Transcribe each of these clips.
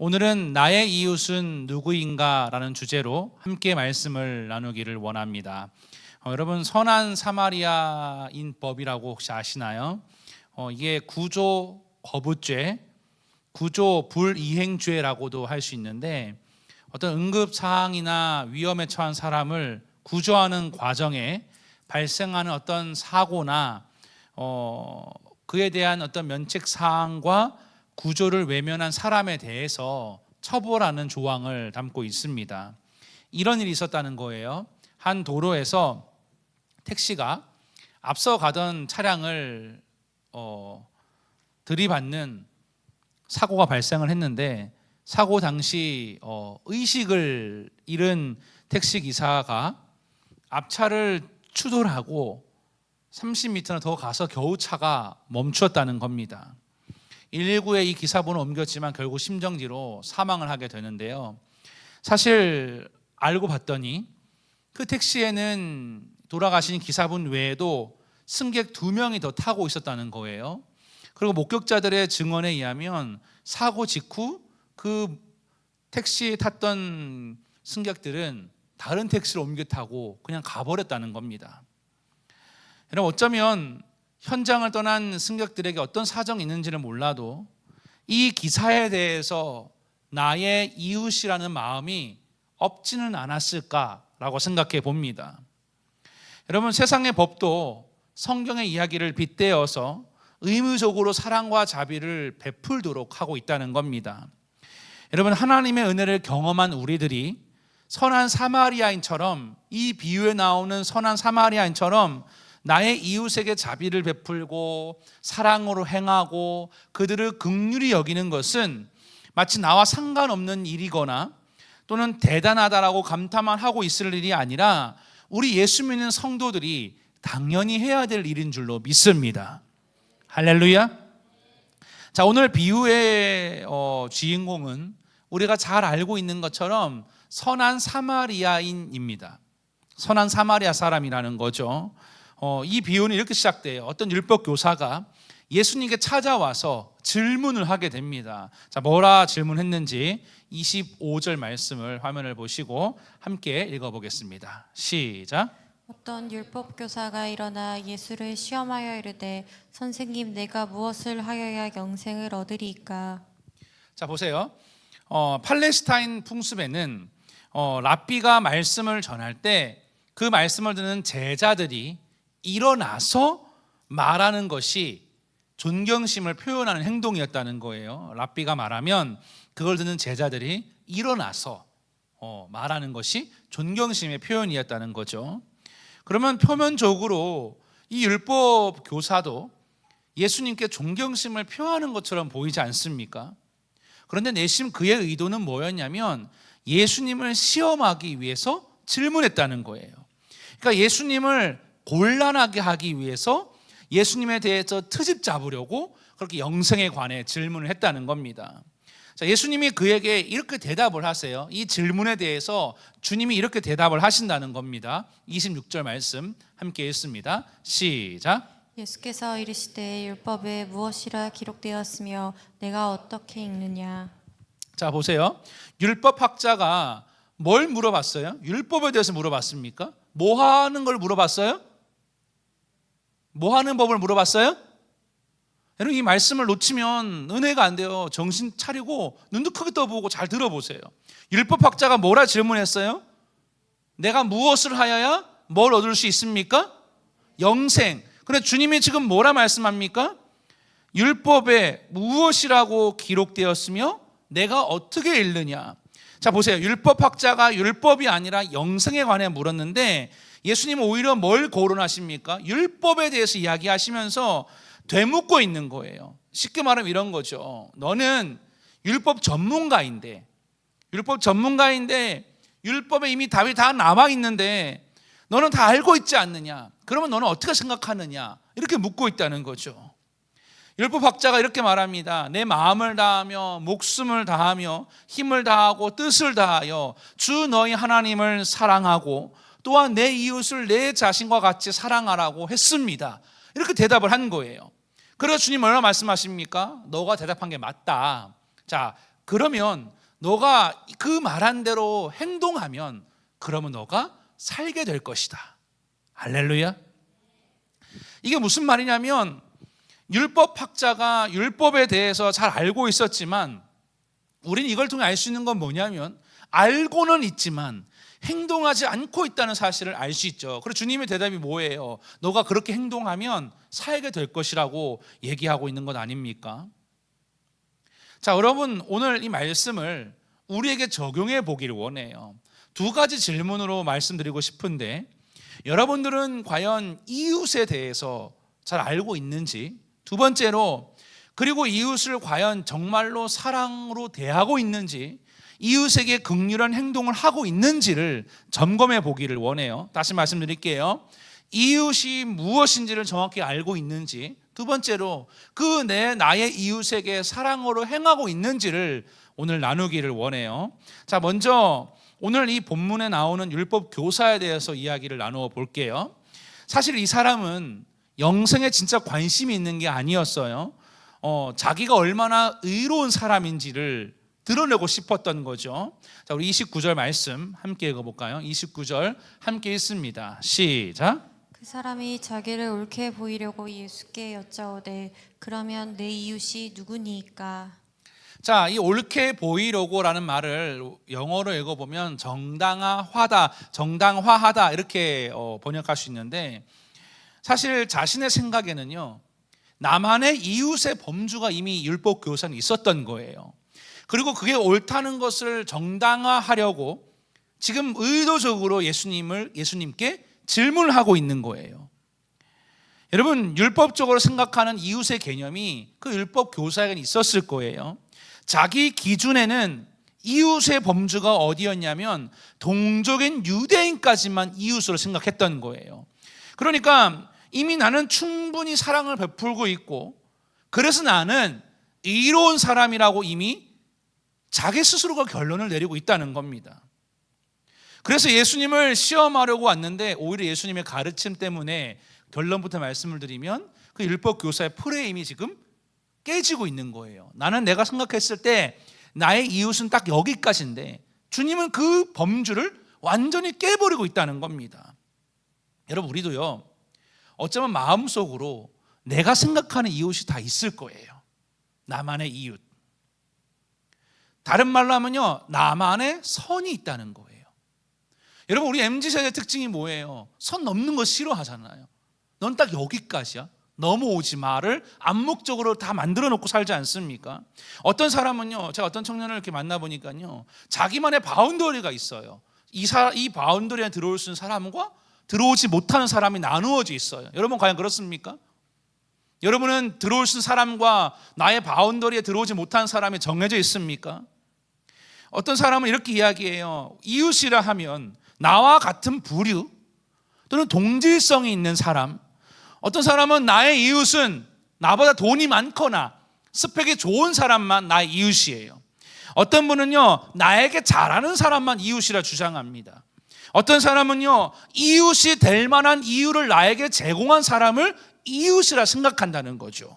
오늘은 나의 이웃은 누구인가 라는 주제로 함께 말씀을 나누기를 원합니다. 여러분, 선한 사마리아인 법이라고 혹시 아시나요? 이게 구조 거부죄, 구조 불이행죄라고도 할 수 있는데, 어떤 응급 사항이나 위험에 처한 사람을 구조하는 과정에 발생하는 어떤 사고나 그에 대한 어떤 면책 사항과 구조를 외면한 사람에 대해서 처벌하는 조항을 담고 있습니다. 이런 일이 있었다는 거예요. 한 도로에서 택시가 앞서 가던 차량을 들이받는 사고가 발생을 했는데, 사고 당시 의식을 잃은 택시기사가 앞차를 추돌하고 30m나 더 가서 겨우 차가 멈추었다는 겁니다. 119에 이 기사분을 옮겼지만 결국 심정지로 사망을 하게 되는데요. 사실 알고 봤더니 그 택시에는 돌아가신 기사분 외에도 승객 2명이 더 타고 있었다는 거예요. 그리고 목격자들의 증언에 의하면 사고 직후 그 택시에 탔던 승객들은 다른 택시를 옮겨 타고 그냥 가버렸다는 겁니다. 여러분, 어쩌면 현장을 떠난 승객들에게 어떤 사정이 있는지는 몰라도 이 기사에 대해서 나의 이웃이라는 마음이 없지는 않았을까라고 생각해 봅니다. 여러분, 세상의 법도 성경의 이야기를 빗대어서 의무적으로 사랑과 자비를 베풀도록 하고 있다는 겁니다. 여러분, 하나님의 은혜를 경험한 우리들이 선한 사마리아인처럼, 이 비유에 나오는 선한 사마리아인처럼 나의 이웃에게 자비를 베풀고 사랑으로 행하고 그들을 긍휼히 여기는 것은 마치 나와 상관없는 일이거나 또는 대단하다라고 감탄만 하고 있을 일이 아니라 우리 예수 믿는 성도들이 당연히 해야 될 일인 줄로 믿습니다. 할렐루야. 자, 오늘 비유의 주인공은 우리가 잘 알고 있는 것처럼 선한 사마리아인입니다. 선한 사마리아 사람이라는 거죠. 이 비유는 이렇게 시작돼요. 어떤 율법 교사가 예수님께 찾아와서 질문을 하게 됩니다. 자, 뭐라 질문했는지 25절 말씀을 화면을 보시고 함께 읽어보겠습니다. 시작. 어떤 율법 교사가 일어나 예수를 시험하여 이르되 선생님, 내가 무엇을 하여야 영생을 얻으리이까? 자, 보세요. 팔레스타인 풍습에는 랍비가 말씀을 전할 때 그 말씀을 듣는 제자들이 일어나서 말하는 것이 존경심을 표현하는 행동이었다는 거예요. 랍비가 말하면 그걸 듣는 제자들이 일어나서 말하는 것이 존경심의 표현이었다는 거죠. 그러면 표면적으로 이 율법 교사도 예수님께 존경심을 표하는 것처럼 보이지 않습니까? 그런데 내심 그의 의도는 뭐였냐면 예수님을 시험하기 위해서 질문했다는 거예요. 그러니까 예수님을 곤란하게 하기 위해서 예수님에 대해서 트집 잡으려고 그렇게 영생에 관해 질문을 했다는 겁니다. 자, 예수님이 그에게 이렇게 대답을 하세요. 이 질문에 대해서 주님이 이렇게 대답을 하신다는 겁니다. 26절 말씀 함께 읽습니다. 시작. 예수께서 이르시되 율법에 무엇이라 기록되었으며 내가 어떻게 읽느냐? 자, 보세요. 율법학자가 뭘 물어봤어요? 율법에 대해서 물어봤습니까? 뭐 하는 걸 물어봤어요? 뭐 하는 법을 물어봤어요? 여러분, 이 말씀을 놓치면 은혜가 안 돼요. 정신 차리고 눈도 크게 떠보고 잘 들어보세요. 율법학자가 뭐라 질문했어요? 내가 무엇을 하여야 뭘 얻을 수 있습니까? 영생. 그런데 주님이 지금 뭐라 말씀합니까? 율법에 무엇이라고 기록되었으며 내가 어떻게 읽느냐? 자, 보세요. 율법학자가 율법이 아니라 영생에 관해 물었는데 예수님은 오히려 뭘 거론하십니까? 율법에 대해서 이야기하시면서 되묻고 있는 거예요. 쉽게 말하면 이런 거죠. 너는 율법 전문가인데 율법에 이미 답이 다 남아 있는데 너는 다 알고 있지 않느냐? 그러면 너는 어떻게 생각하느냐? 이렇게 묻고 있다는 거죠. 율법학자가 이렇게 말합니다. 내 마음을 다하며 목숨을 다하며 힘을 다하고 뜻을 다하여 주 너희 하나님을 사랑하고 또한 내 이웃을 내 자신과 같이 사랑하라고 했습니다. 이렇게 대답을 한 거예요. 그래서 주님 뭐라 말씀하십니까? 너가 대답한 게 맞다. 자, 그러면 너가 그 말한 대로 행동하면 그러면 너가 살게 될 것이다. 할렐루야. 이게 무슨 말이냐면 율법학자가 율법에 대해서 잘 알고 있었지만 우리는 이걸 통해 알 수 있는 건 뭐냐면 알고는 있지만 행동하지 않고 있다는 사실을 알 수 있죠. 그리고 주님의 대답이 뭐예요? 너가 그렇게 행동하면 살게 될 것이라고 얘기하고 있는 것 아닙니까? 자, 여러분 오늘 이 말씀을 우리에게 적용해 보기를 원해요. 두 가지 질문으로 말씀드리고 싶은데 여러분들은 과연 이웃에 대해서 잘 알고 있는지, 두 번째로 그리고 이웃을 과연 정말로 사랑으로 대하고 있는지, 이웃에게 긍휼한 행동을 하고 있는지를 점검해 보기를 원해요. 다시 말씀드릴게요. 이웃이 무엇인지를 정확히 알고 있는지, 두 번째로 나의 이웃에게 사랑으로 행하고 있는지를 오늘 나누기를 원해요. 자, 먼저 오늘 이 본문에 나오는 율법 교사에 대해서 이야기를 나누어 볼게요. 사실 이 사람은 영생에 진짜 관심이 있는 게 아니었어요. 자기가 얼마나 의로운 사람인지를 드러내고 싶었던 거죠. 자, 우리 29절 말씀 함께 읽어볼까요? 29절 함께 읽습니다. 시작. 그 사람이 자기를 옳게 보이려고 예수께 여짜오되 그러면 내 이웃이 누구니이까? 자, 이 옳게 보이려고라는 말을 영어로 읽어보면 정당화하다 이렇게 번역할 수 있는데 사실 자신의 생각에는요 나만의 이웃의 범주가 이미 율법 교사는 있었던 거예요. 그리고 그게 옳다는 것을 정당화하려고 지금 의도적으로 예수님께 질문을 하고 있는 거예요. 여러분 율법적으로 생각하는 이웃의 개념이 그 율법 교사에게 있었을 거예요. 자기 기준에는 이웃의 범주가 어디였냐면 동족인 유대인까지만 이웃으로 생각했던 거예요. 그러니까 이미 나는 충분히 사랑을 베풀고 있고 그래서 나는 의로운 사람이라고 이미 자기 스스로가 결론을 내리고 있다는 겁니다. 그래서 예수님을 시험하려고 왔는데 오히려 예수님의 가르침 때문에 결론부터 말씀을 드리면 그 율법 교사의 프레임이 지금 깨지고 있는 거예요. 나는 내가 생각했을 때 나의 이웃은 딱 여기까지인데 주님은 그 범주를 완전히 깨버리고 있다는 겁니다. 여러분 우리도요 어쩌면 마음속으로 내가 생각하는 이웃이 다 있을 거예요. 나만의 이웃. 다른 말로 하면요 나만의 선이 있다는 거예요. 여러분 우리 MZ세대 특징이 뭐예요? 선 넘는 거 싫어하잖아요. 넌 딱 여기까지야. 넘어오지 마를 암묵적으로 다 만들어 놓고 살지 않습니까? 어떤 사람은요 제가 어떤 청년을 이렇게 만나보니까요 자기만의 바운더리가 있어요. 이 바운더리에 들어올 수 있는 사람과 들어오지 못하는 사람이 나누어져 있어요. 여러분 과연 그렇습니까? 여러분은 들어올 수 있는 사람과 나의 바운더리에 들어오지 못하는 사람이 정해져 있습니까? 어떤 사람은 이렇게 이야기해요. 이웃이라 하면 나와 같은 부류 또는 동질성이 있는 사람, 어떤 사람은 나의 이웃은 나보다 돈이 많거나 스펙이 좋은 사람만 나의 이웃이에요. 어떤 분은요 나에게 잘하는 사람만 이웃이라 주장합니다. 어떤 사람은요 이웃이 될 만한 이유를 나에게 제공한 사람을 이웃이라 생각한다는 거죠.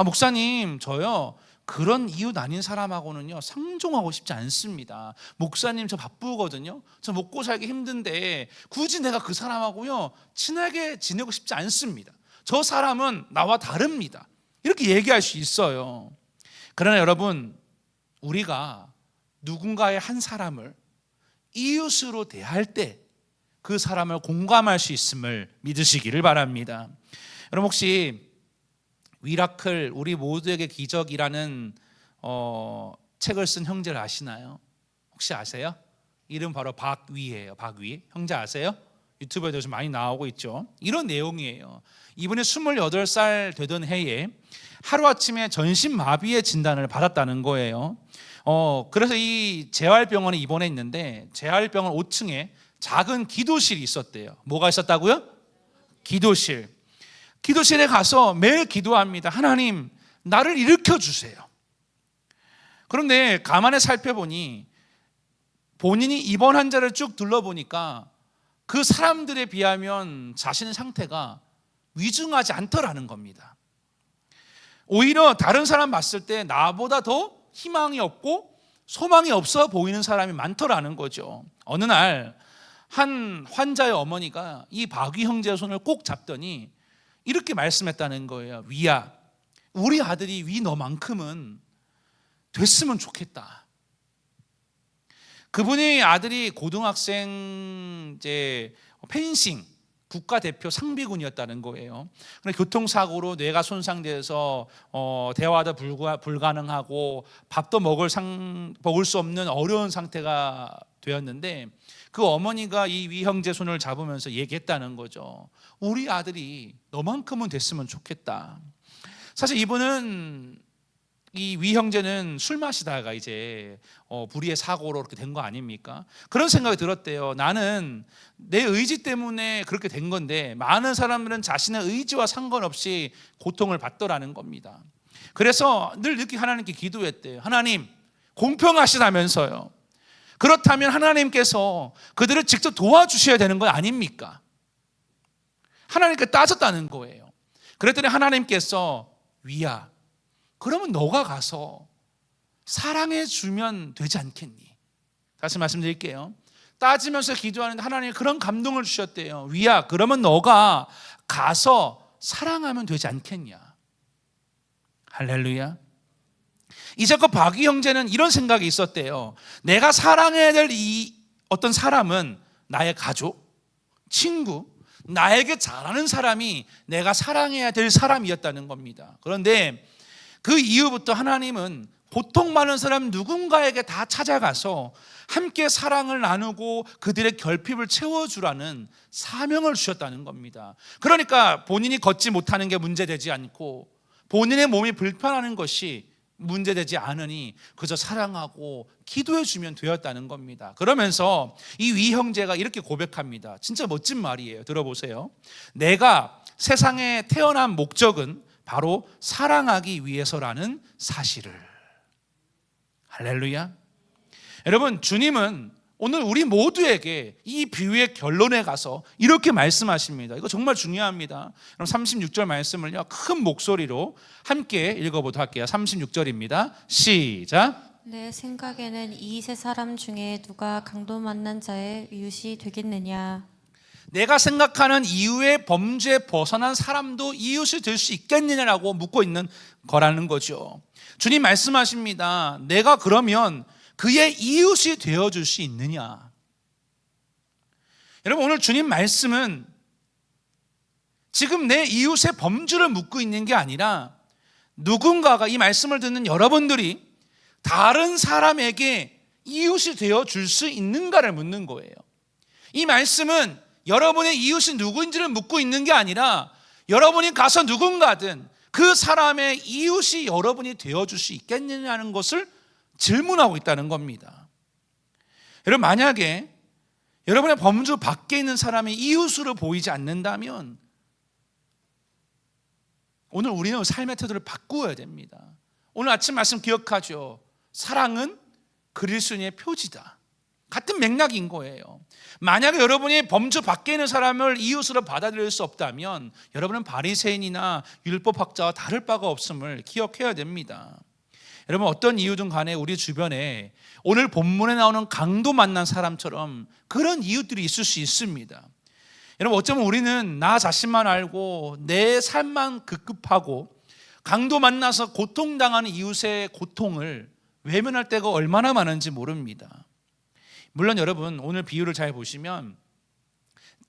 목사님 저요 그런 이웃 아닌 사람하고는요 상종하고 싶지 않습니다. 목사님 저 바쁘거든요. 저 먹고 살기 힘든데 굳이 내가 그 사람하고요 친하게 지내고 싶지 않습니다. 저 사람은 나와 다릅니다. 이렇게 얘기할 수 있어요. 그러나 여러분 우리가 누군가의 한 사람을 이웃으로 대할 때 그 사람을 공감할 수 있음을 믿으시기를 바랍니다. 여러분 혹시 미라클 우리 모두에게 기적이라는 책을 쓴 형제를 아시나요? 혹시 아세요? 이름 바로 박위예요. 박위. 형제 아세요? 유튜브에도 좀 많이 나오고 있죠. 이런 내용이에요. 이분이 28살 되던 해에 하루아침에 전신마비의 진단을 받았다는 거예요. 그래서 이 재활병원에 입원했는데 재활병원 5층에 작은 기도실이 있었대요. 뭐가 있었다고요? 기도실. 기도실에 가서 매일 기도합니다. 하나님, 나를 일으켜 주세요. 그런데 가만히 살펴보니 본인이 입원 환자를 쭉 둘러보니까 그 사람들에 비하면 자신의 상태가 위중하지 않더라는 겁니다. 오히려 다른 사람 봤을 때 나보다 더 희망이 없고 소망이 없어 보이는 사람이 많더라는 거죠. 어느 날 한 환자의 어머니가 이 박위 형제의 손을 꼭 잡더니 이렇게 말씀했다는 거예요. 위야, 우리 아들이 위 너만큼은 됐으면 좋겠다. 그분의 아들이 고등학생 이제 펜싱 국가대표 상비군이었다는 거예요. 그런데 교통사고로 뇌가 손상돼서 대화도 불가능하고 밥도 먹을 수 없는 어려운 상태가 되었는데, 그 어머니가 이 위형제 손을 잡으면서 얘기했다는 거죠. 우리 아들이 너만큼은 됐으면 좋겠다. 사실 이분은, 이 위형제는 술 마시다가 이제 불의의 사고로 그렇게 된 거 아닙니까? 그런 생각이 들었대요. 나는 내 의지 때문에 그렇게 된 건데 많은 사람들은 자신의 의지와 상관없이 고통을 받더라는 겁니다. 그래서 늘 이렇게 하나님께 기도했대요. 하나님, 공평하시다면서요. 그렇다면 하나님께서 그들을 직접 도와주셔야 되는 거 아닙니까? 하나님께 따졌다는 거예요. 그랬더니 하나님께서, 위야, 그러면 너가 가서 사랑해 주면 되지 않겠니? 다시 말씀드릴게요. 따지면서 기도하는데 하나님이 그런 감동을 주셨대요. 위야, 그러면 너가 가서 사랑하면 되지 않겠냐? 할렐루야. 이제껏 박위 형제는 이런 생각이 있었대요. 내가 사랑해야 될 이 어떤 사람은 나의 가족, 친구, 나에게 잘하는 사람이 내가 사랑해야 될 사람이었다는 겁니다. 그런데 그 이후부터 하나님은 고통 많은 사람 누군가에게 다 찾아가서 함께 사랑을 나누고 그들의 결핍을 채워주라는 사명을 주셨다는 겁니다. 그러니까 본인이 걷지 못하는 게 문제되지 않고 본인의 몸이 불편하는 것이 문제되지 않으니 그저 사랑하고 기도해 주면 되었다는 겁니다. 그러면서 이 위형제가 이렇게 고백합니다. 진짜 멋진 말이에요. 들어보세요. 내가 세상에 태어난 목적은 바로 사랑하기 위해서라는 사실을. 할렐루야. 여러분, 주님은 오늘 우리 모두에게 이 비유의 결론에 가서 이렇게 말씀하십니다. 이거 정말 중요합니다. 그럼 36절 말씀을요, 큰 목소리로 함께 읽어보도록 할게요. 36절입니다. 시작. 내 생각에는 이 세 사람 중에 누가 강도 만난 자의 이웃이 되겠느냐? 내가 생각하는 이후의 범죄에 벗어난 사람도 이웃이 될 수 있겠느냐라고 묻고 있는 거라는 거죠. 주님 말씀하십니다. 내가 그러면 그의 이웃이 되어줄 수 있느냐? 여러분, 오늘 주님 말씀은 지금 내 이웃의 범주를 묻고 있는 게 아니라 누군가가, 이 말씀을 듣는 여러분들이 다른 사람에게 이웃이 되어줄 수 있는가를 묻는 거예요. 이 말씀은 여러분의 이웃이 누구인지를 묻고 있는 게 아니라 여러분이 가서 누군가든 그 사람의 이웃이 여러분이 되어줄 수 있겠느냐는 것을 질문하고 있다는 겁니다. 여러분, 만약에 여러분의 범주 밖에 있는 사람이 이웃으로 보이지 않는다면 오늘 우리는 삶의 태도를 바꾸어야 됩니다. 오늘 아침 말씀 기억하죠? 사랑은 그리스도인의 표지다. 같은 맥락인 거예요. 만약에 여러분이 범주 밖에 있는 사람을 이웃으로 받아들일 수 없다면 여러분은 바리새인이나 율법학자와 다를 바가 없음을 기억해야 됩니다. 여러분, 어떤 이유든 간에 우리 주변에 오늘 본문에 나오는 강도 만난 사람처럼 그런 이웃들이 있을 수 있습니다. 여러분, 어쩌면 우리는 나 자신만 알고 내 삶만 급급하고 강도 만나서 고통당하는 이웃의 고통을 외면할 때가 얼마나 많은지 모릅니다. 물론 여러분, 오늘 비유를 잘 보시면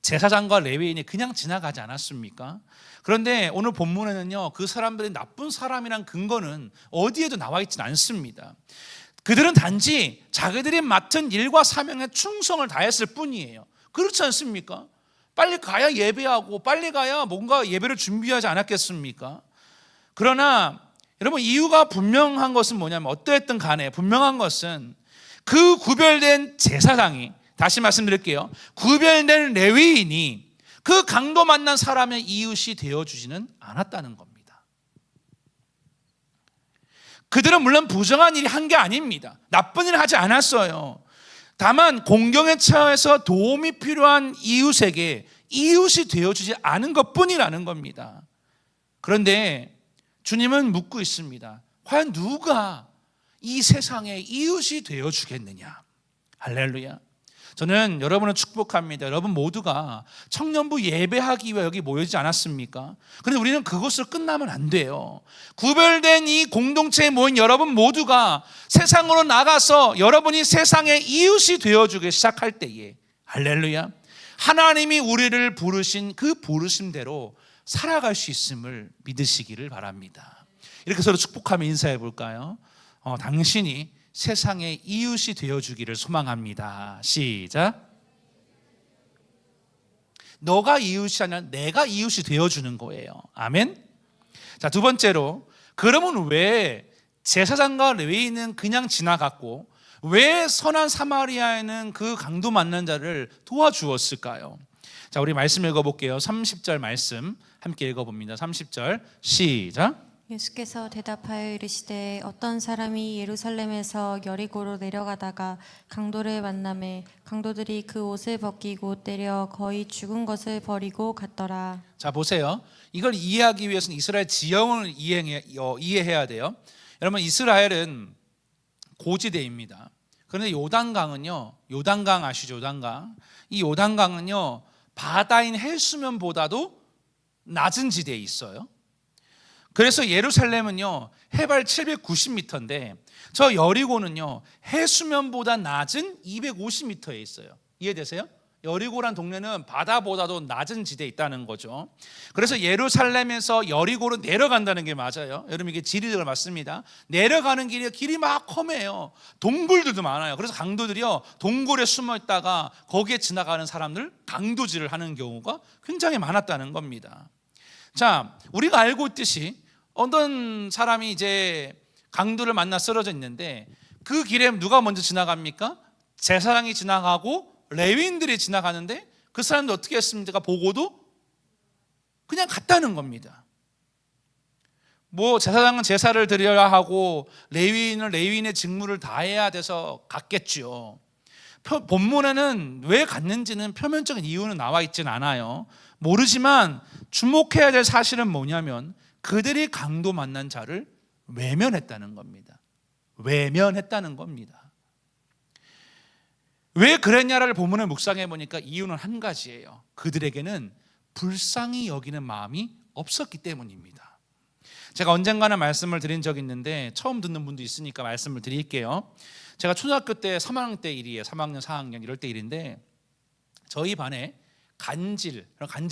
제사장과 레위인이 그냥 지나가지 않았습니까? 그런데 오늘 본문에는요, 그 사람들이 나쁜 사람이란 근거는 어디에도 나와 있지는 않습니다. 그들은 단지 자기들이 맡은 일과 사명에 충성을 다했을 뿐이에요. 그렇지 않습니까? 빨리 가야 예배하고 빨리 가야 뭔가 예배를 준비하지 않았겠습니까? 그러나 여러분, 이유가 분명한 것은 뭐냐면, 어떠했든 간에 분명한 것은 그 구별된 제사장이, 다시 말씀드릴게요, 구별된 레위인이 그 강도 만난 사람의 이웃이 되어주지는 않았다는 겁니다. 그들은 물론 부정한 일이 한 게 아닙니다. 나쁜 일을 하지 않았어요. 다만 공경에 처해서 도움이 필요한 이웃에게 이웃이 되어주지 않은 것뿐이라는 겁니다. 그런데 주님은 묻고 있습니다. 과연 누가 이 세상의 이웃이 되어 주겠느냐. 할렐루야. 저는 여러분을 축복합니다. 여러분 모두가 청년부 예배하기 위해 여기 모이지 않았습니까? 그런데 우리는 그것으로 끝나면 안 돼요. 구별된 이 공동체에 모인 여러분 모두가 세상으로 나가서 여러분이 세상의 이웃이 되어주기 시작할 때에, 할렐루야, 하나님이 우리를 부르신 그 부르심대로 살아갈 수 있음을 믿으시기를 바랍니다. 이렇게 서로 축복하며 인사해 볼까요? 당신이 세상의 이웃이 되어주기를 소망합니다. 시작. 너가 이웃이 아니라 내가 이웃이 되어주는 거예요. 아멘. 자, 두 번째로, 그러면 왜 제사장과 레위인은 그냥 지나갔고 왜 선한 사마리아에는 그 강도 만난 자를 도와주었을까요? 자, 우리 말씀 읽어볼게요. 30절 말씀 함께 읽어봅니다. 30절 시작. 예수께서 대답하여 이르시되 어떤 사람이 예루살렘에서 여리고로 내려가다가 강도를 만나매 강도들이 그 옷을 벗기고 때려 거의 죽은 것을 버리고 갔더라. 자, 보세요. 이걸 이해하기 위해서는 이스라엘 지형을 이해해야 돼요. 여러분, 이스라엘은 고지대입니다. 그런데 요단강은요, 요단강 아시죠? 요단강. 이 요단강은요, 바다인 해수면보다도 낮은 지대에 있어요. 그래서 예루살렘은요, 해발 790m인데 저 여리고는요, 해수면보다 낮은 250m에 있어요. 이해되세요? 여리고란 동네는 바다보다도 낮은 지대에 있다는 거죠. 그래서 예루살렘에서 여리고로 내려간다는 게 맞아요. 여러분, 이게 지리적으로 맞습니다. 내려가는 길이 막 험해요. 동굴들도 많아요. 그래서 강도들이요, 동굴에 숨어 있다가 거기에 지나가는 사람들 강도질을 하는 경우가 굉장히 많았다는 겁니다. 자, 우리가 알고 있듯이 어떤 사람이 이제 강도를 만나 쓰러져 있는데 그 길에 누가 먼저 지나갑니까? 제사장이 지나가고 레위인들이 지나가는데 그 사람들 어떻게 했습니까? 보고도 그냥 갔다는 겁니다. 뭐 제사장은 제사를 드려야 하고 레위인은 레위인의 직무를 다해야 돼서 갔겠죠. 본문에는 왜 갔는지는 표면적인 이유는 나와 있진 않아요. 모르지만 주목해야 될 사실은 뭐냐면 그들이 강도 만난 자를 외면했다는 겁니다. 외면했다는 겁니다. 왜 그랬냐를 본문을 묵상해 보니까 이유는 한 가지예요. 그들에게는 불쌍히 여기는 마음이 없었기 때문입니다. 제가 언젠가는 말씀을 드린 적이 있는데 처음 듣는 분도 있으니까 말씀을 드릴게요. 제가 초등학교 때 3학년 때 일이에요. 3학년, 4학년 이럴 때 일인데 저희 반에 간질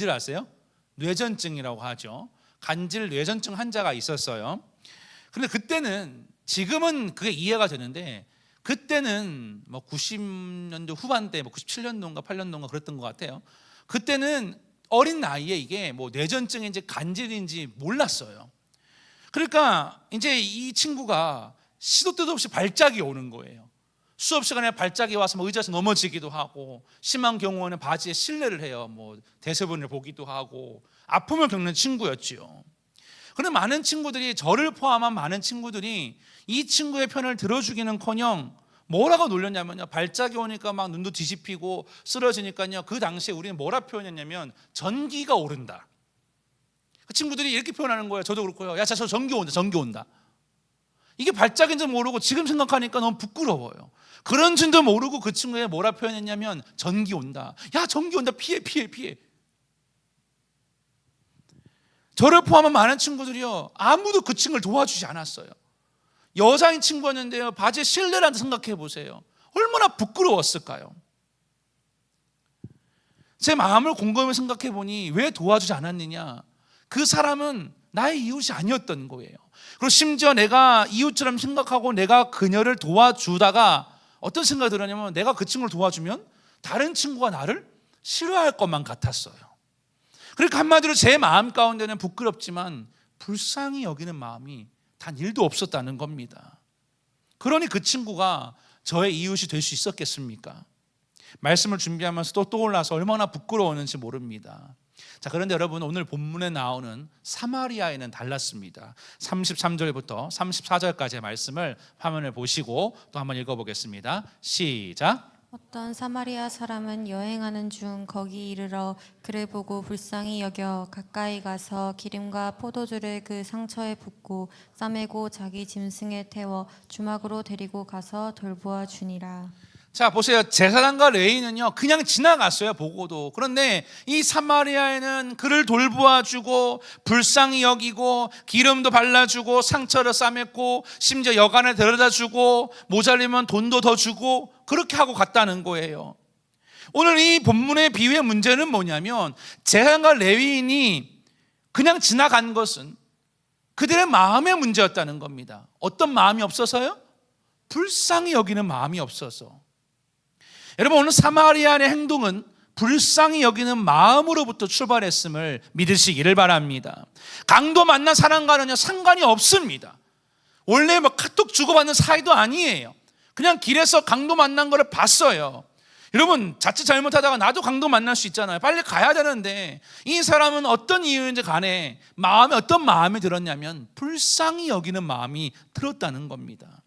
아세요? 뇌전증이라고 하죠. 간질 뇌전증 환자가 있었어요. 그런데 그때는, 지금은 그게 이해가 되는데 그때는 뭐 90년도 후반대, 뭐 97년도인가 8년도인가 그랬던 것 같아요. 그때는 어린 나이에 이게 뭐 뇌전증인지 간질인지 몰랐어요. 그러니까 이제 이 친구가 시도 때도 없이 발작이 오는 거예요. 수업 시간에 발작이 와서 뭐 의자에서 넘어지기도 하고, 심한 경우에는 바지에 실내를 해요. 뭐 대소변을 보기도 하고, 아픔을 겪는 친구였지요. 그런데 많은 친구들이, 저를 포함한 많은 친구들이 이 친구의 편을 들어주기는커녕 뭐라고 놀렸냐면요, 발작이 오니까 막 눈도 뒤집히고 쓰러지니까요, 그 당시에 우리는 뭐라 표현했냐면 전기가 오른다. 그 친구들이 이렇게 표현하는 거예요. 저도 그렇고요. 야, 저 전기 온다, 전기 온다. 이게 발작인지 모르고 지금 생각하니까 너무 부끄러워요. 그런 줄도 모르고 그 친구가 뭐라 표현했냐면 전기 온다. 야, 전기 온다. 피해. 저를 포함한 많은 친구들이요, 아무도 그 친구를 도와주지 않았어요. 여자인 친구였는데요, 바지에 실내라는 생각해 보세요. 얼마나 부끄러웠을까요? 제 마음을 곰곰이 생각해 보니 왜 도와주지 않았느냐? 그 사람은 나의 이웃이 아니었던 거예요. 그리고 심지어 내가 이웃처럼 생각하고 내가 그녀를 도와주다가 어떤 생각이 들었냐면, 내가 그 친구를 도와주면 다른 친구가 나를 싫어할 것만 같았어요. 그러니까 한마디로 제 마음 가운데는 부끄럽지만 불쌍히 여기는 마음이 단 1도 없었다는 겁니다. 그러니 그 친구가 저의 이웃이 될 수 있었겠습니까? 말씀을 준비하면서 또 떠올라서 얼마나 부끄러웠는지 모릅니다. 자, 그런데 여러분, 오늘 본문에 나오는 사마리아에는 달랐습니다. 33절부터 34절까지의 말씀을 화면을 보시고 또 한번 읽어보겠습니다. 시작. 어떤 사마리아 사람은 여행하는 중 거기 이르러 그를 보고 불쌍히 여겨 가까이 가서 기름과 포도주를 그 상처에 붓고 싸매고 자기 짐승에 태워 주막으로 데리고 가서 돌보아 주니라. 자, 보세요. 제사장과 레위는요 그냥 지나갔어요, 보고도. 그런데 이 사마리아에는 그를 돌보아주고 불쌍히 여기고 기름도 발라주고 상처를 싸맸고 심지어 여관에 데려다주고 모자리면 돈도 더 주고 그렇게 하고 갔다는 거예요. 오늘 이 본문의 비유의 문제는 뭐냐면, 제사장과 레위인이 그냥 지나간 것은 그들의 마음의 문제였다는 겁니다. 어떤 마음이 없어서요? 불쌍히 여기는 마음이 없어서. 여러분, 오늘 사마리아의 행동은 불쌍히 여기는 마음으로부터 출발했음을 믿으시기를 바랍니다. 강도 만난 사람과는요 상관이 없습니다. 원래 뭐 카톡 주고받는 사이도 아니에요. 그냥 길에서 강도 만난 거를 봤어요. 여러분, 자칫 잘못하다가 나도 강도 만날 수 있잖아요. 빨리 가야 되는데 이 사람은 어떤 이유인지 간에 마음에 어떤 마음이 들었냐면 불쌍히 여기는 마음이 들었다는 겁니다.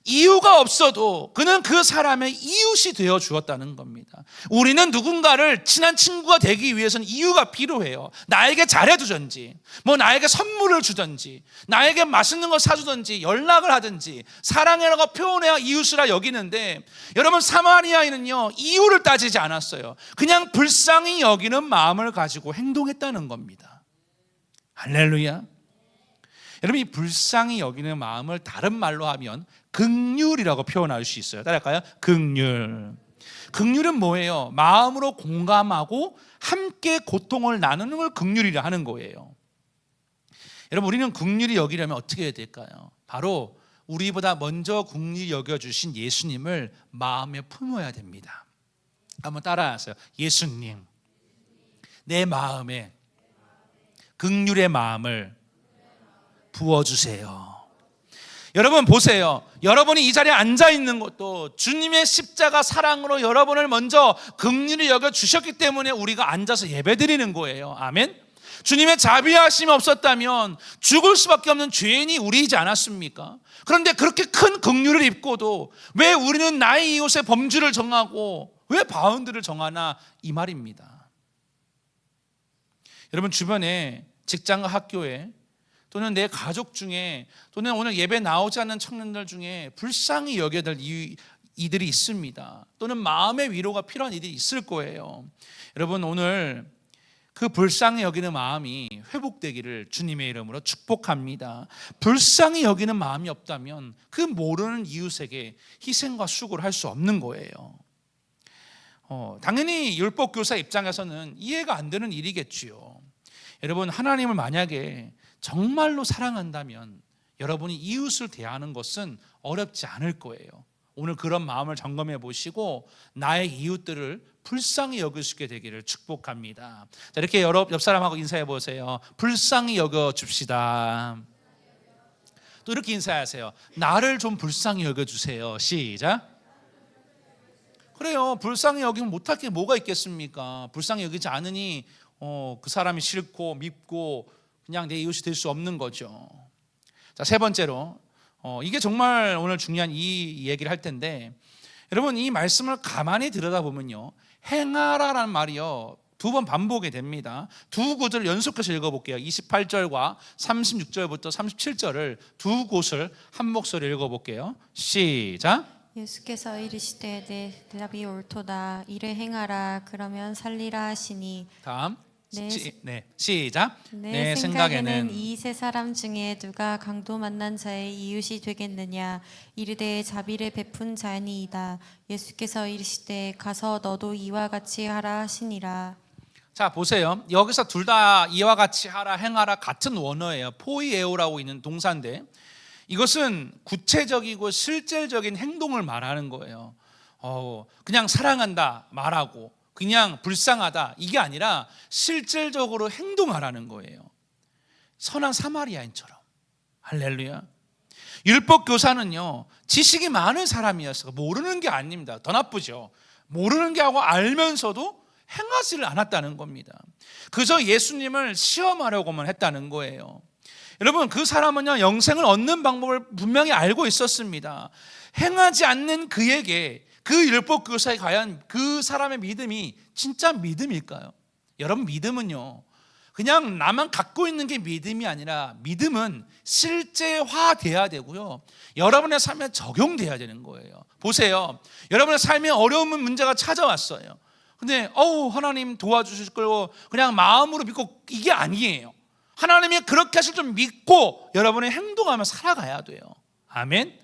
이유가 없어도 그는 그 사람의 이웃이 되어 주었다는 겁니다. 우리는 누군가를 친한 친구가 되기 위해서는 이유가 필요해요. 나에게 잘해주든지, 뭐 나에게 선물을 주든지, 나에게 맛있는 걸 사주든지, 연락을 하든지, 사랑이라고 표현해야 이웃이라 여기는데, 여러분, 사마리아인은요 이유를 따지지 않았어요. 그냥 불쌍히 여기는 마음을 가지고 행동했다는 겁니다. 할렐루야. 여러분, 이 불쌍히 여기는 마음을 다른 말로 하면 긍휼이라고 표현할 수 있어요. 따라할까요? 긍휼. 긍휼은 뭐예요? 마음으로 공감하고 함께 고통을 나누는 걸 긍휼이라 하는 거예요. 여러분, 우리는 긍휼히 여기려면 어떻게 해야 될까요? 바로 우리보다 먼저 긍휼히 여겨주신 예수님을 마음에 품어야 됩니다. 한번 따라하세요. 예수님, 내 마음에 긍휼의 마음을 부어주세요. 여러분 보세요. 여러분이 이 자리에 앉아 있는 것도 주님의 십자가 사랑으로 여러분을 먼저 긍휼히 여겨 주셨기 때문에 우리가 앉아서 예배드리는 거예요. 아멘. 주님의 자비하심이 없었다면 죽을 수밖에 없는 죄인이 우리이지 않았습니까? 그런데 그렇게 큰 긍휼을 입고도 왜 우리는 나의 이웃의 범주를 정하고 왜 바운드를 정하나, 이 말입니다. 여러분, 주변에 직장과 학교에 또는 내 가족 중에 또는 오늘 예배 나오지 않는 청년들 중에 불쌍히 여겨야 될 이들이 있습니다. 또는 마음의 위로가 필요한 이들이 있을 거예요. 여러분, 오늘 그 불쌍히 여기는 마음이 회복되기를 주님의 이름으로 축복합니다. 불쌍히 여기는 마음이 없다면 그 모르는 이웃에게 희생과 수고를 할 수 없는 거예요. 당연히 율법교사 입장에서는 이해가 안 되는 일이겠지요. 여러분, 하나님을 만약에 정말로 사랑한다면 여러분이 이웃을 대하는 것은 어렵지 않을 거예요. 오늘 그런 마음을 점검해 보시고 나의 이웃들을 불쌍히 여길 수 있게 되기를 축복합니다. 자, 이렇게 옆 사람하고 인사해 보세요. 불쌍히 여겨 줍시다. 또 이렇게 인사하세요. 나를 좀 불쌍히 여겨 주세요. 시작. 그래요. 불쌍히 여기면 못할 게 뭐가 있겠습니까? 불쌍히 여기지 않으니 그 사람이 싫고 밉고 그냥 내 이웃이 될 수 없는 거죠. 자, 세 번째로 이게 정말 오늘 중요한 이 얘기를 할 텐데, 여러분, 이 말씀을 가만히 들여다보면요, 행하라라는 말이요 2번 반복이 됩니다. 두 구절을 연속해서 읽어볼게요. 28절과 36절부터 37절을 두 곳을 한 목소리 읽어볼게요. 시작. 예수께서 이르시되 내 대답이 옳도다. 이를 행하라. 그러면 살리라 하시니. 다음. 네. 시작. 내 생각에는 이 세 사람 중에 누가 강도 만난 자의 이웃이 되겠느냐. 이르되 자비를 베푼 자니이다. 예수께서 이르시되 가서 너도 이와 같이 하라 하시니라. 자, 보세요. 여기서 둘 다 이와 같이 하라, 행하라 같은 원어예요. 포이에오라고 있는 동사인데 이것은 구체적이고 실질적인 행동을 말하는 거예요. 그냥 사랑한다 말하고 그냥 불쌍하다 이게 아니라 실질적으로 행동하라는 거예요. 선한 사마리아인처럼. 할렐루야. 율법 교사는요 지식이 많은 사람이었어요. 모르는 게 아닙니다. 더 나쁘죠. 모르는 게 하고 알면서도 행하지를 않았다는 겁니다. 그저 예수님을 시험하려고만 했다는 거예요. 여러분, 그 사람은요 영생을 얻는 방법을 분명히 알고 있었습니다. 행하지 않는 그에게 그 율법 교사에 과연 그 사람의 믿음이 진짜 믿음일까요? 여러분, 믿음은요 그냥 나만 갖고 있는 게 믿음이 아니라 믿음은 실제화돼야 되고요, 여러분의 삶에 적용돼야 되는 거예요. 보세요, 여러분의 삶에 어려운 문제가 찾아왔어요. 근데 하나님 도와주실 걸로 그냥 마음으로 믿고, 이게 아니에요. 하나님이 그렇게 하실 줄 믿고 여러분의 행동하며 살아가야 돼요. 아멘.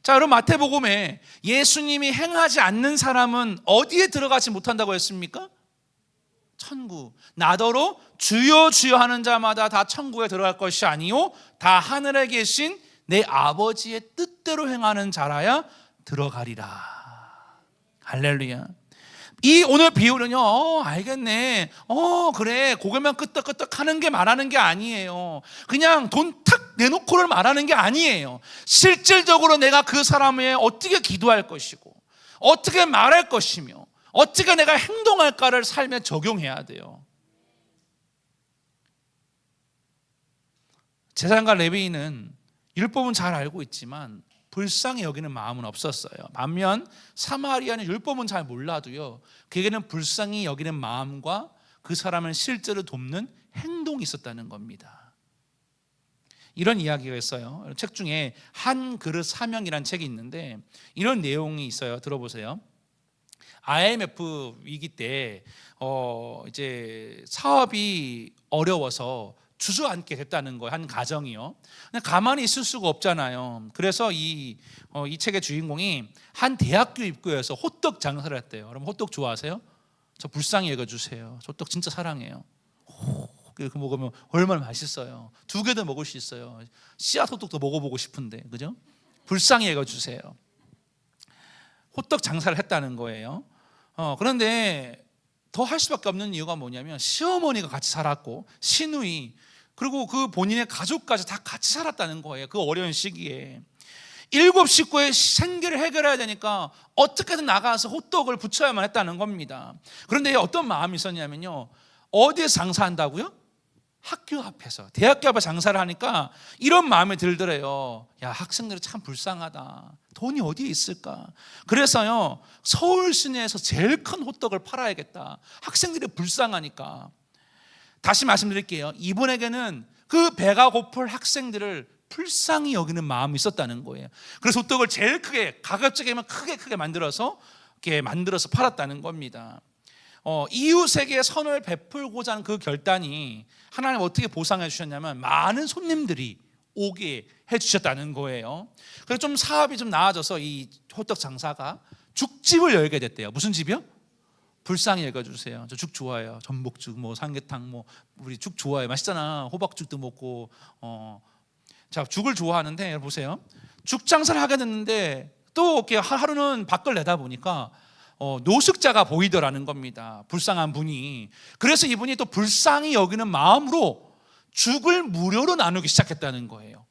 자, 여러분, 마태복음에 예수님이 행하지 않는 사람은 어디에 들어가지 못한다고 했습니까? 천국. 나더러 주여 주여 하는 자마다 다 천국에 들어갈 것이 아니요 다 하늘에 계신 내 아버지의 뜻대로 행하는 자라야 들어가리라. 할렐루야. 이 오늘 비유는요, 알겠네, 그래, 고개만 끄덕끄덕 하는 게 말하는 게 아니에요. 그냥 돈 탁 내놓고를 말하는 게 아니에요. 실질적으로 내가 그 사람에 어떻게 기도할 것이고, 어떻게 말할 것이며, 어떻게 내가 행동할까를 삶에 적용해야 돼요. 제사장과 레위인은 율법은 잘 알고 있지만 불쌍히 여기는 마음은 없었어요. 반면 사마리아는 율법은 잘 몰라도요, 그에게는 불쌍히 여기는 마음과 그 사람을 실제로 돕는 행동이 있었다는 겁니다. 이런 이야기가 있어요. 책 중에 한 그릇 사명이라는 책이 있는데 이런 내용이 있어요. 들어보세요. IMF 위기 때 이제 사업이 어려워서 주저앉게 됐다는 거예요. 한 가정이요. 가만히 있을 수가 없잖아요. 그래서 이 책의 주인공이 한 대학교 입구에서 호떡 장사를 했대요. 여러분, 호떡 좋아하세요? 저 불쌍히 여겨주세요. 저 호떡 진짜 사랑해요. 그렇게 먹으면 얼마나 맛있어요. 2개도 먹을 수 있어요. 씨앗 호떡도 먹어보고 싶은데, 그죠? 불쌍히 여겨주세요. 호떡 장사를 했다는 거예요. 그런데 더 할 수밖에 없는 이유가 뭐냐면 시어머니가 같이 살았고 시누이, 그리고 그 본인의 가족까지 다 같이 살았다는 거예요. 그 어려운 시기에 7 식구의 생계를 해결해야 되니까 어떻게든 나가서 호떡을 붙여야만 했다는 겁니다. 그런데 어떤 마음이 있었냐면요, 어디에서 장사한다고요? 학교 앞에서, 대학교 앞에 장사를 하니까 이런 마음이 들더래요. 야, 학생들이 참 불쌍하다. 돈이 어디에 있을까? 그래서요, 서울 시내에서 제일 큰 호떡을 팔아야겠다. 학생들이 불쌍하니까. 다시 말씀드릴게요. 이분에게는 그 배가 고플 학생들을 불쌍히 여기는 마음이 있었다는 거예요. 그래서 호떡을 제일 크게, 가급적이면 크게 만들어서 팔았다는 겁니다. 이웃에게 선을 베풀고자 하는 그 결단이 하나님 어떻게 보상해 주셨냐면 많은 손님들이 오게 해주셨다는 거예요. 그래서 좀 사업이 좀 나아져서 이 호떡 장사가 죽집을 열게 됐대요. 무슨 집이요? 불쌍히 여겨주세요. 저 죽 좋아해요. 전복죽, 삼계탕, 우리 죽 좋아해요. 맛있잖아. 호박죽도 먹고. 자, 죽을 좋아하는데 보세요. 죽 장사를 하게 됐는데 또 이렇게 하루는 밖을 내다 보니까 노숙자가 보이더라는 겁니다. 불쌍한 분이. 그래서 이분이 또 불쌍히 여기는 마음으로 죽을 무료로 나누기 시작했다는 거예요.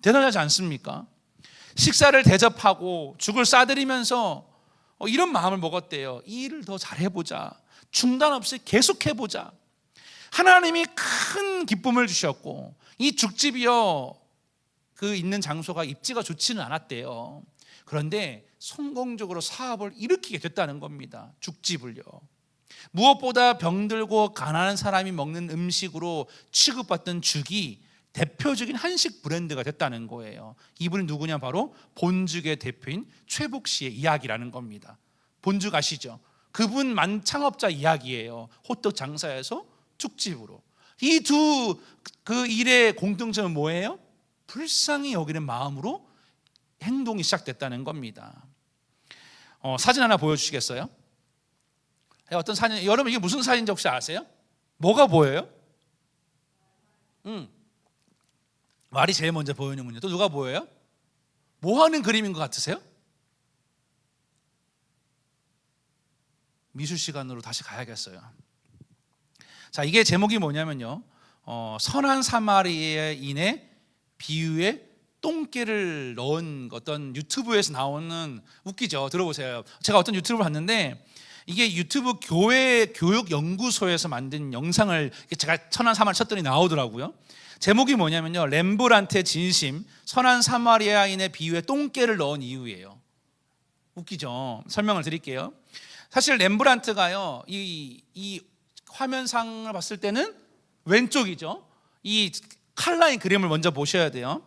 대단하지 않습니까? 식사를 대접하고 죽을 싸드리면서 이런 마음을 먹었대요. 이 일을 더 잘해보자. 중단 없이 계속해보자. 하나님이 큰 기쁨을 주셨고, 이 죽집이요, 그 있는 장소가 입지가 좋지는 않았대요. 그런데 성공적으로 사업을 일으키게 됐다는 겁니다. 죽집을요. 무엇보다 병들고 가난한 사람이 먹는 음식으로 취급받던 죽이 대표적인 한식 브랜드가 됐다는 거예요. 이분이 누구냐? 바로 본죽의 대표인 최복 씨의 이야기라는 겁니다. 본죽 아시죠? 그분 창업자 이야기예요. 호떡 장사에서 죽집으로. 이 두 그 일의 공통점은 뭐예요? 불쌍히 여기는 마음으로 행동이 시작됐다는 겁니다. 사진 하나 보여주시겠어요? 어떤 사진? 여러분, 이게 무슨 사진인지 혹시 아세요? 뭐가 보여요? 말이 제일 먼저 보이는군요. 또 누가 보여요? 뭐 하는 그림인 것 같으세요? 미술 시간으로 다시 가야겠어요. 자, 이게 제목이 뭐냐면요, 선한 사마리아인의 비유에 똥개를 넣은 어떤 유튜브에서 나오는, 웃기죠? 들어보세요. 제가 어떤 유튜브를 봤는데 이게 유튜브 교회 교육연구소에서 만든 영상을 제가 선한 사마리아 쳤더니 나오더라고요. 제목이 뭐냐면요, 렘브란트의 진심, 선한 사마리아인의 비유에 똥개를 넣은 이유예요. 웃기죠? 설명을 드릴게요. 사실 렘브란트가요, 이 화면상을 봤을 때는 왼쪽이죠. 이 칼라인 그림을 먼저 보셔야 돼요.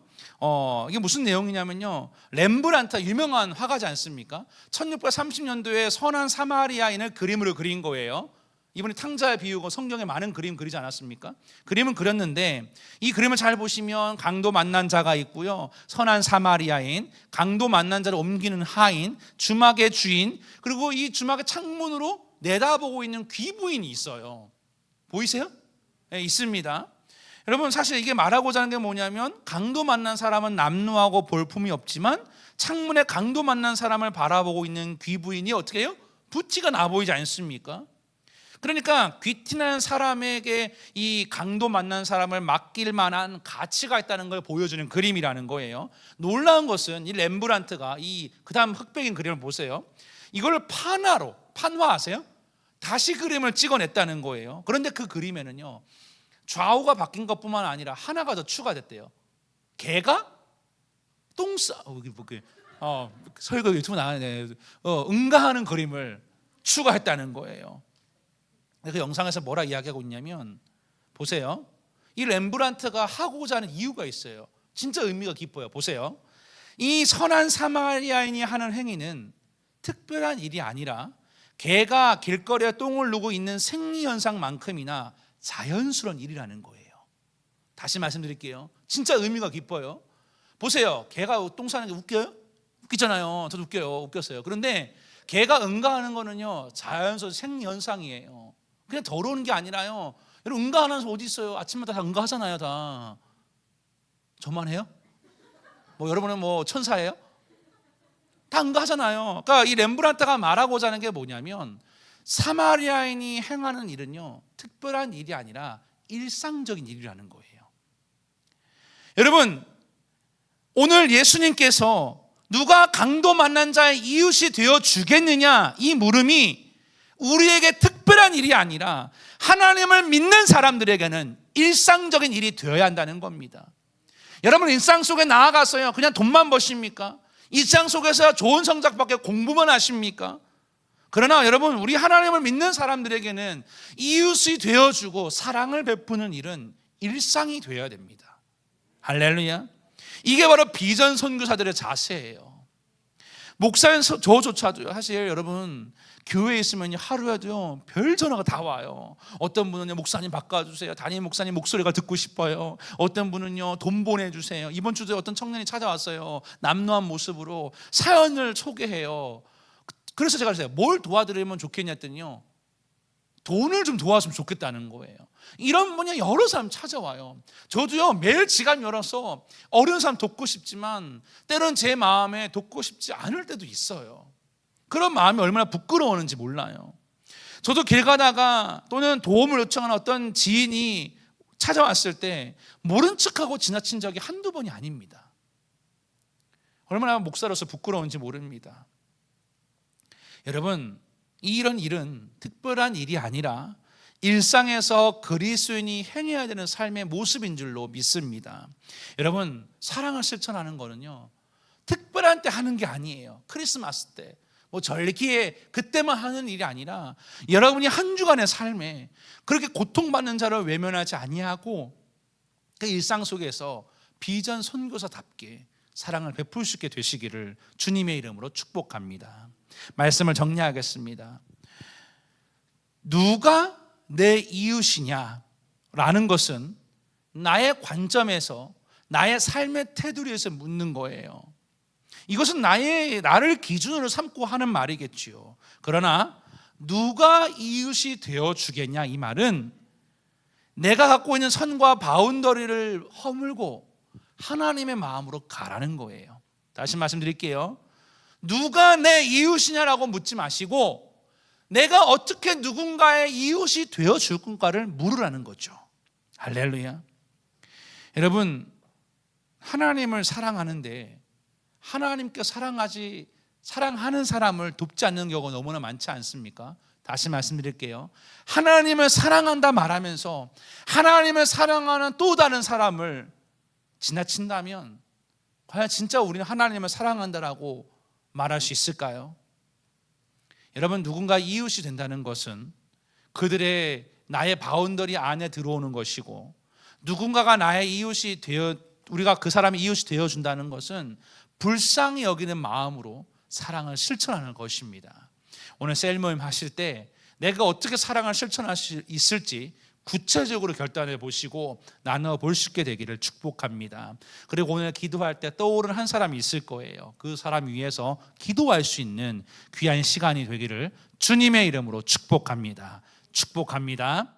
이게 무슨 내용이냐면요, 렘브란트가 유명한 화가지 않습니까? 1630년도에 선한 사마리아인을 그림으로 그린 거예요. 이분이 탕자의 비유고 성경에 많은 그림 그리지 않았습니까? 그림은 그렸는데 이 그림을 잘 보시면 강도 만난 자가 있고요, 선한 사마리아인, 강도 만난 자를 옮기는 하인, 주막의 주인, 그리고 이 주막의 창문으로 내다보고 있는 귀부인이 있어요. 보이세요? 네, 있습니다. 여러분, 사실 이게 말하고자 하는 게 뭐냐면, 강도 만난 사람은 남루하고 볼품이 없지만 창문에 강도 만난 사람을 바라보고 있는 귀부인이 어떻게 해요? 부티가 나 보이지 않습니까? 그러니까 귀티나는 사람에게 이 강도 만난 사람을 맡길 만한 가치가 있다는 걸 보여주는 그림이라는 거예요. 놀라운 것은 이 렘브란트가 그 다음 흑백인 그림을 보세요. 이걸 판화하세요? 다시 그림을 찍어냈다는 거예요. 그런데 그 그림에는요, 좌우가 바뀐 것뿐만 아니라 하나가 더 추가됐대요. 개가 설교 유튜브 나가네. 응가하는 그림을 추가했다는 거예요. 그 영상에서 뭐라 이야기하고 있냐면, 보세요. 이 렘브란트가 하고자 하는 이유가 있어요. 진짜 의미가 깊어요. 보세요. 이 선한 사마리아인이 하는 행위는 특별한 일이 아니라 개가 길거리에 똥을 누고 있는 생리현상만큼이나 자연스러운 일이라는 거예요. 다시 말씀드릴게요. 진짜 의미가 깊어요. 보세요. 개가 똥 싸는 게 웃겨요? 웃기잖아요. 저도 웃겼어요. 그런데 개가 응가하는 거는요, 자연스러운 생리현상이에요. 그냥 더러운 게 아니라요, 여러분, 응가하는 사람 어디 있어요? 아침마다 다 응가하잖아요. 다. 저만 해요? 여러분은 천사예요? 다 응가하잖아요. 그러니까 이 렘브란트가 말하고자 하는 게 뭐냐면, 사마리아인이 행하는 일은요, 특별한 일이 아니라 일상적인 일이라는 거예요. 여러분, 오늘 예수님께서 누가 강도 만난 자의 이웃이 되어 주겠느냐, 이 물음이 우리에게 특별한 일이 아니라 하나님을 믿는 사람들에게는 일상적인 일이 되어야 한다는 겁니다. 여러분, 일상 속에 나아가서요, 그냥 돈만 버십니까? 일상 속에서 좋은 성적밖에 공부만 하십니까? 그러나 여러분, 우리 하나님을 믿는 사람들에게는 이웃이 되어주고 사랑을 베푸는 일은 일상이 되어야 됩니다. 할렐루야. 이게 바로 비전 선교사들의 자세예요. 목사인 저조차도요, 사실 여러분, 교회에 있으면 하루에도요, 별 전화가 다 와요. 어떤 분은요, 목사님 바꿔주세요. 담임 목사님 목소리가 듣고 싶어요. 어떤 분은요, 돈 보내주세요. 이번 주에 어떤 청년이 찾아왔어요. 남루한 모습으로 사연을 소개해요. 그래서 제가 그랬어요. 뭘 도와드리면 좋겠냐 했더니요, 돈을 좀 도와주면 좋겠다는 거예요. 이런 분이 여러 사람 찾아와요. 저도요, 매일 지갑 열어서 어려운 사람 돕고 싶지만 때론 제 마음에 돕고 싶지 않을 때도 있어요. 그런 마음이 얼마나 부끄러웠는지 몰라요. 저도 길 가다가 또는 도움을 요청하는 어떤 지인이 찾아왔을 때 모른 척하고 지나친 적이 한두 번이 아닙니다. 얼마나 목사로서 부끄러운지 모릅니다. 여러분, 이런 일은 특별한 일이 아니라 일상에서 그리스도인이 행해야 되는 삶의 모습인 줄로 믿습니다. 여러분, 사랑을 실천하는 거는요, 특별한 때 하는 게 아니에요. 크리스마스 때, 절기에 그때만 하는 일이 아니라 여러분이 한 주간의 삶에 그렇게 고통받는 자를 외면하지 아니하고 그 일상 속에서 비전 선교사답게 사랑을 베풀 수 있게 되시기를 주님의 이름으로 축복합니다. 말씀을 정리하겠습니다. 누가 내 이웃이냐라는 것은 나의 관점에서, 나의 삶의 테두리에서 묻는 거예요. 이것은 나를 기준으로 삼고 하는 말이겠지요. 그러나 누가 이웃이 되어 주겠냐, 이 말은 내가 갖고 있는 선과 바운더리를 허물고 하나님의 마음으로 가라는 거예요. 다시 말씀드릴게요. 누가 내 이웃이냐라고 묻지 마시고 내가 어떻게 누군가의 이웃이 되어 줄 건가를 물으라는 거죠. 할렐루야. 여러분, 하나님을 사랑하는데 하나님께 사랑하는 사람을 돕지 않는 경우가 너무나 많지 않습니까? 다시 말씀드릴게요. 하나님을 사랑한다 말하면서 하나님을 사랑하는 또 다른 사람을 지나친다면 과연 진짜 우리는 하나님을 사랑한다라고 말할 수 있을까요? 여러분, 누군가 이웃이 된다는 것은 그들의 나의 바운더리 안에 들어오는 것이고, 누군가가 나의 이웃이 되어 우리가 그 사람의 이웃이 되어 준다는 것은 불쌍히 여기는 마음으로 사랑을 실천하는 것입니다. 오늘 셀 모임 하실 때 내가 어떻게 사랑을 실천할 수 있을지 구체적으로 결단해 보시고 나눠 볼 수 있게 되기를 축복합니다. 그리고 오늘 기도할 때 떠오르는 한 사람이 있을 거예요. 그 사람 위해서 기도할 수 있는 귀한 시간이 되기를 주님의 이름으로 축복합니다. 축복합니다.